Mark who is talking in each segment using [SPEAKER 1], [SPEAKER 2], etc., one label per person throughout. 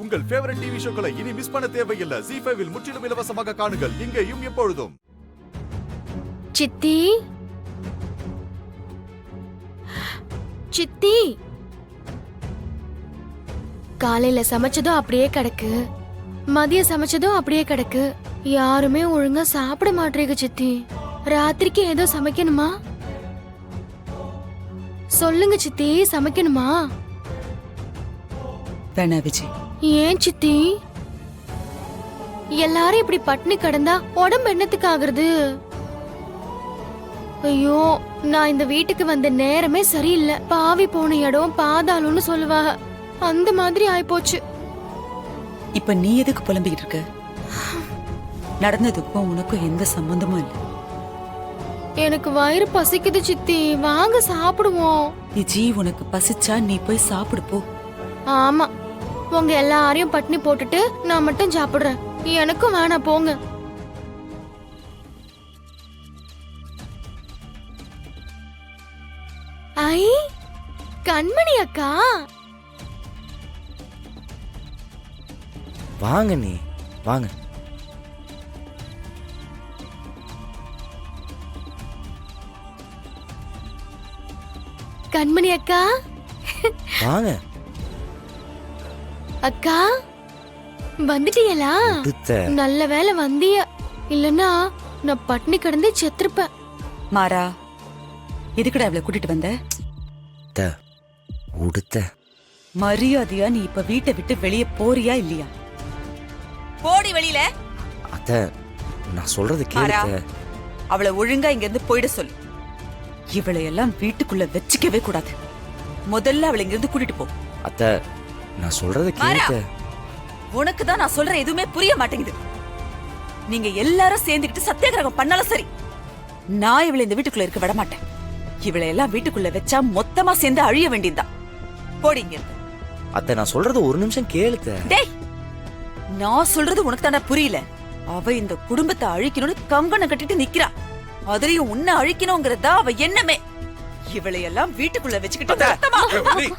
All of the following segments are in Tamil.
[SPEAKER 1] உங்கள் ஃபேவரட் டிவி ஷோக்களை இனி மிஸ் பண்ண தேவையில்லை. ZEE5 இல் முற்றிலும் இலவசமாக காணுங்கள். இங்கேயும் எப்பொழுதும்.
[SPEAKER 2] சித்தி சித்தி, காலையில சமைச்சதும் அப்படியே கிடக்கு, மதியம் சமைச்சதும் அப்படியே கிடக்கு. யாருமே ஒழுங்கா சாப்பிட மாட்டேங்க சித்தி. ராத்திரிக்கு ஏதோ சமைக்கணுமா? சொல்லுங்க சித்தி, சமைக்கணுமா?
[SPEAKER 3] வேணா விஜய்.
[SPEAKER 2] ஏன் சித்தி? எல்லாரும் இப்படி பட்டினி கிடந்தா உடம்பு என்னத்துக்கு ஆகுறது? ஐயோ, நான் இந்த வீட்டுக்கு வந்த நேரமே சரியில்லை. பாவி போன இடம் பாதாளம்னு சொல்லுவாங்க, அந்த மாதிரி ஆயிப்போச்சு.
[SPEAKER 3] இப்ப நீ எதுக்கு புலம்பிக்கிட்டு இருக்க? நடந்ததுக்கும் உனக்கும் எந்த சம்பந்தமும் இல்லை.
[SPEAKER 2] எனக்கு வயிறு பசிக்குது சித்தி, வாங்க சாப்பிடுவோம்.
[SPEAKER 3] விஜி, உனக்கு பசிச்சா நீ போய் சாப்பிடு போ.
[SPEAKER 2] ஆமா, உங்க எல்லாரையும் பட்டினி போட்டுட்டு நான் மட்டும் சாப்பிடுறேன். எனக்கும் வேணாம், போங்க. ஐ, கண்மணி அக்கா.
[SPEAKER 4] வாங்க நீ வாங்க.
[SPEAKER 2] கண்மணி அக்கா
[SPEAKER 4] வாங்க.
[SPEAKER 2] அக்கா வந்துட்டீங்களா? நல்ல வேலை வந்திய, இல்லன்னா நான் பட்டினி கிடந்து செத்துருப்பேன்.
[SPEAKER 3] மாறா, எதுக்குடா அவளை கூட்டிட்டு வந்த?
[SPEAKER 4] உடுத்த
[SPEAKER 3] மரியாதையா நீ இப்ப வீட்டை விட்டு வெளியே போறியா இல்லையா? போடி வெளியில.
[SPEAKER 4] அத்த, நான் சொல்றது கேளுங்க.
[SPEAKER 3] அவளை ஒழுங்கா இங்க இருந்து போயிட சொல்லு. இவளை எல்லாம் வீட்டுக்குள்ள வச்சுக்கவே கூடாது. முதல்ல அவளை இங்க இருந்து கூட்டிட்டு போ.
[SPEAKER 4] அத்த, நான் சொல்றது கேளுங்க.
[SPEAKER 3] உனக்கு தான் நான் சொல்ற எதுவுமே புரிய மாட்டேங்குது. நீங்க எல்லாரும் சேர்ந்துக்கிட்டு சத்தியாகிரகம் பண்ணாலும் சரி, நான் இவளை இந்த வீட்டுக்குள்ள இருக்க விட மாட்டேன். இவளை எல்லாம் வீட்டுக்குள்ள வச்சா மொத்தமா சேர்ந்து அழிய வேண்டியதுதான். போடிங்க.
[SPEAKER 4] அத்த, நான் சொல்றது ஒரு நிமிஷம் கேளுங்க.
[SPEAKER 3] டேய், நான் சொல்றது உனக்கு தானே புரியல? அவ இந்த குடும்பத்தை அழிக்கணும்னு கங்கணம் கட்டிட்டு நிக்கிறா. அதுலயும் உன்னை அழிக்கணும்ங்கறதா அவ எண்ணமே. இவளை எல்லாம் வீட்டுக்குள்ள வச்சுக்கிட்டு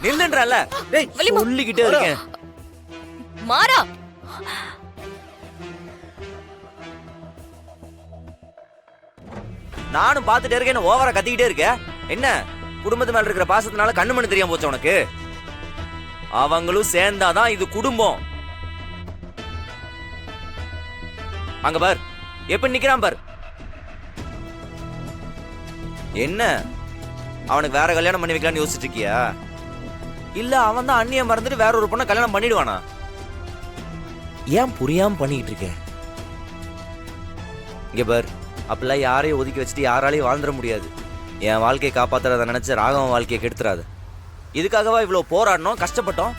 [SPEAKER 4] நில்லுன்றல. டேய், சொல்லிக்கிட்டே இருக்கேன்.
[SPEAKER 2] மாறா,
[SPEAKER 4] நானும் பாத்துட்டே இருக்கேன், ஓவரா கத்திக்கிட்டே இருக்க. என்ன குடும்பத்து மேல இருக்கிற பாசத்தினால கண்ணு மண்ணு தெரியாம போச்சு உனக்கு? அவங்களும் சேர்ந்தாதான் இது குடும்பம். அங்க பார், எப்படி நிக்கிறான் பார். என்ன அவனுக்கு வேற கல்யாணம் பண்ணி வைக்கலாம்னு யோசிச்சுட்டு இருக்கியா? இல்ல அவன் தான் அண்ணிய மறந்துட்டு வேற ஒரு பொண்ணை கல்யாணம் பண்ணிடுவானா? ஏன் புரியாம பண்ணிக்கிட்டு இருக்க? இங்க பார், அப்பெல்லாம் யாரையும் ஒதுக்கி வச்சுட்டு யாராலையும் வாழ்ந்துட முடியாது. என் வாழ்க்கையை காப்பாத்துறத நினைச்ச ராகவன் வாழ்க்கையை கெடுத்துறாது. இதுக்காகவா இவ்வளவு போராடணும், கஷ்டப்பட்டோம்?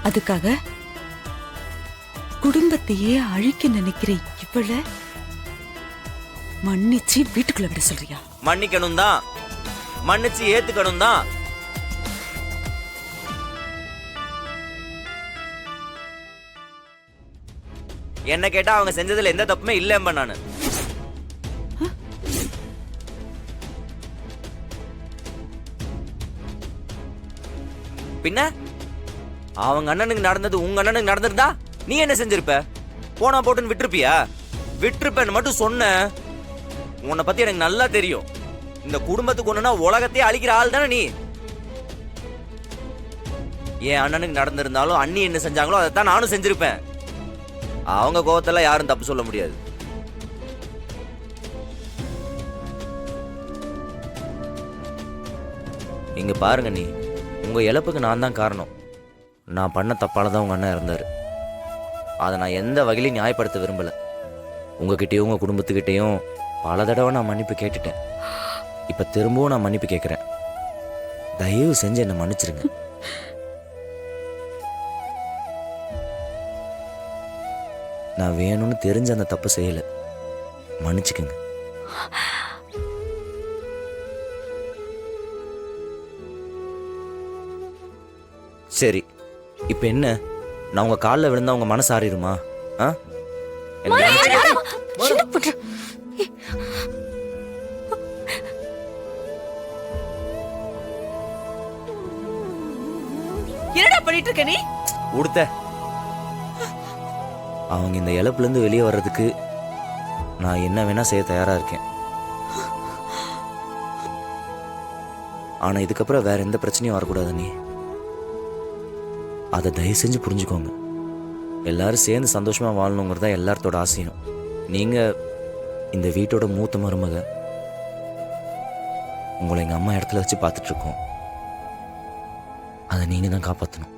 [SPEAKER 3] அதுக்காக குடும்பத்தையே அழிக்க நினைக்கிற இவள மன்னிச்சு வீட்டுக்குள்ள விட சொல்றியா?
[SPEAKER 4] மன்னிக்கணும் தான், மன்னிச்சு ஏத்துக்கணும் தான். என்ன கேட்டா அவங்க செஞ்சதுல எந்த தப்புமே இல்ல. நானு பின்ன அவங்க அண்ணனுக்கு நடந்தது உங்க அண்ணனுக்கு நடந்திருந்தா நீ என்ன செஞ்சிருப்ப? போனா போட்டுன்னு விட்டுருப்பியா? விட்டுருப்பேன்னு மட்டும் சொன்ன. உன்னை பத்தி எனக்கு நல்லா தெரியும். இந்த குடும்பத்துக்கு ஒண்ணுனா உலகத்தையே அழிக்கிற ஆள் தானே நீ. என் அண்ணனுக்கு நடந்திருந்தாலும் அண்ணி என்ன செஞ்சாங்களோ அதைத்தான் நானும் செஞ்சிருப்பேன். அவங்க கோவத்தெல்லாம் யாரும் தப்பு சொல்ல முடியாது. இங்க பாருங்க, நீ உங்க இழப்புக்கு நான் தான் காரணம். நான் பண்ண தப்பால தான் உங்க அண்ணன் இருந்தாரு. அதை நான் எந்த வகையிலையும் நியாயப்படுத்த விரும்பல. உங்ககிட்டயும் உங்க குடும்பத்துக்கிட்டையும் பல தடவை நான் மன்னிப்பு கேட்டுட்டேன். இப்ப திரும்பவும் நான் மன்னிப்பு கேட்கிறேன். தயவு செஞ்சு என்னை மன்னிச்சிருங்க. நான் வேணும்னு தெரிஞ்ச அந்த தப்பு செய்யல. மன்னிச்சுக்குங்க. சரி, இப்ப என்ன? நான் உங்க காலில் விழுந்தா உங்க மனசு ஆறிடுமா?
[SPEAKER 3] என்னடா பண்ணிட்டு இருக்க நீ?
[SPEAKER 4] உடுத்த அவங்க இந்த இழப்புலேருந்து வெளியே வர்றதுக்கு நான் என்ன வேணா செய்ய தயாராக இருக்கேன். ஆனால் இதுக்கப்புறம் வேற எந்த பிரச்சனையும் வரக்கூடாது நீ. அதை தயவு செஞ்சு புரிஞ்சுக்கோங்க. எல்லாரும் சேர்ந்து சந்தோஷமாக வாழணுங்கிறது தான் எல்லார்த்தோட ஆசையும். நீங்கள் இந்த வீட்டோட மூத்த மருமக. உங்களை எங்கள் அம்மா இடத்துல வச்சு பார்த்துட்ருக்கோம். அதை நீங்கள் தான் காப்பாற்றணும்.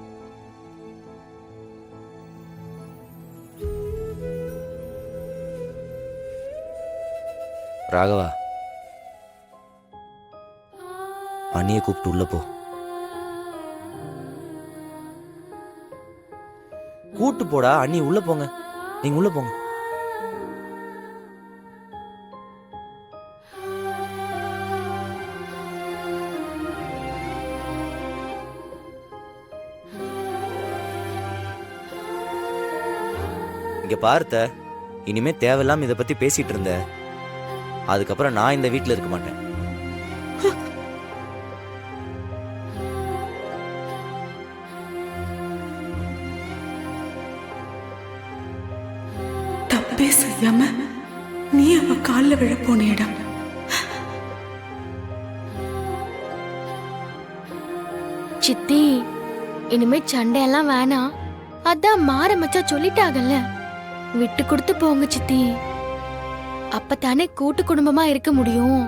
[SPEAKER 4] ராகவா, அண்ணியை கூப்பிட்டு உள்ள போ. கூட்டு போடா. அண்ணி உள்ள போங்க. நீங்க உள்ள போங்க. இங்க பார்த்த, இனிமே தேவையில்லாம இதை பத்தி பேசிட்டு இருந்த, அதுக்கப்புறம் நான் இந்த வீட்டில் இருக்க மாட்டேன்.
[SPEAKER 5] தப்பே செய்யாம நீ அவ கால்ல விழ போனேடா.
[SPEAKER 2] சித்தி, இனிமே சண்டையெல்லாம் வேணாம். அதான் மாற மச்சா சொல்லிட்டாங்கல்ல, விட்டு கொடுத்து போங்க சித்தி. அப்பதானே கூட்டு குடும்பமா இருக்க முடியும்.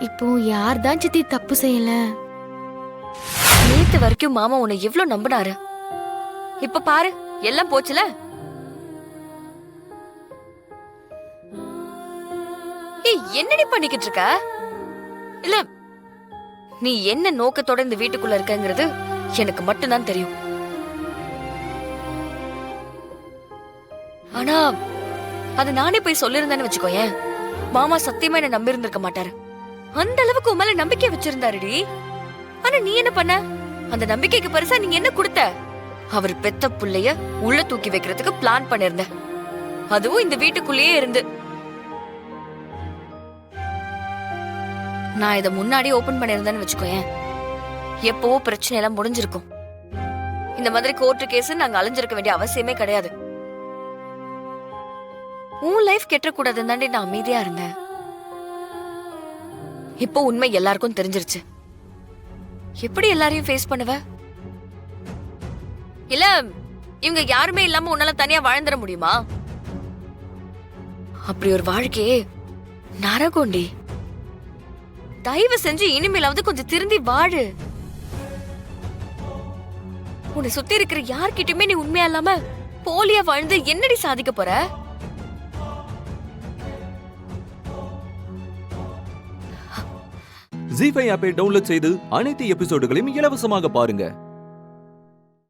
[SPEAKER 2] இப்போ யார் தான் சித்தி தப்பு செய்யல?
[SPEAKER 6] நேத்து வரைக்கும் மாமா உன்னை எவ்வளவு நம்பினாரு. இப்ப பாரு, எல்லாம் போச்சுல. ஏய், என்னடி பண்ணிக்கிட்டு இருக்க? இல்ல, நீ என்ன நோக்கத்தோட இந்த வீட்டுக்குள்ள இருக்கங்கிறது எனக்கு மட்டும்தான் தெரியும். ஆனா அது நானே போய் சொல்லிருந்தேன்னு வச்சுக்கோயேன், மாமா சத்தியமா என்ன நம்பி இருந்திருக்க மாட்டாரு. அந்த அளவுக்கு உன் மேல நம்பிக்கை வச்சிருந்தாருடி. ஆனா நீ என்ன பண்ண? அந்த நம்பிக்கைக்கு பெருசா நீங்க என்ன கொடுத்த? அவர் பெத்த புள்ளைய உள்ள தூக்கி வைக்கிறதுக்கு பிளான் பண்ணிருந்த, அதுவும் இந்த வீட்டுக்குள்ளேயே இருந்து. நான் இதை முன்னாடி ஓபன் பண்ணிருந்தேன்னு வச்சுக்கோயேன், எப்பவோ பிரச்சனை எல்லாம் முடிஞ்சிருக்கும். இந்த மாதிரி கோர்ட்டு கேஸ் நாங்க அலைஞ்சிருக்க வேண்டிய அவசியமே கிடையாது. உன் லைஃப் கெட்டக்கூடாதுன்னு தாண்டி நான் அமைதியா இருந்தேன். இப்போ உண்மை எல்லாருக்கும் தெரிஞ்சிருச்சு. எப்படி எல்லாரையும் ஃபேஸ் பண்ணுவ? இல்ல, இவங்க யாருமே இல்லாம உன்னால தனியா வாழ்ந்துட முடியுமா? அப்படி ஒரு வாழ்க்கையே நரகோண்டி. தயவு செஞ்சு இனிமேலாவது கொஞ்சம் திருந்தி வாழு. உன்னை சுத்தி இருக்கிற யார்கிட்டயுமே நீ உண்மையா இல்லாம போலியா வாழ்ந்து என்னடி சாதிக்க போற?
[SPEAKER 7] ஜீ5 ஆப்பை டவுன்லோட் செய்து அனைத்து எபிசோடுகளையும் இலவசமாக பாருங்க.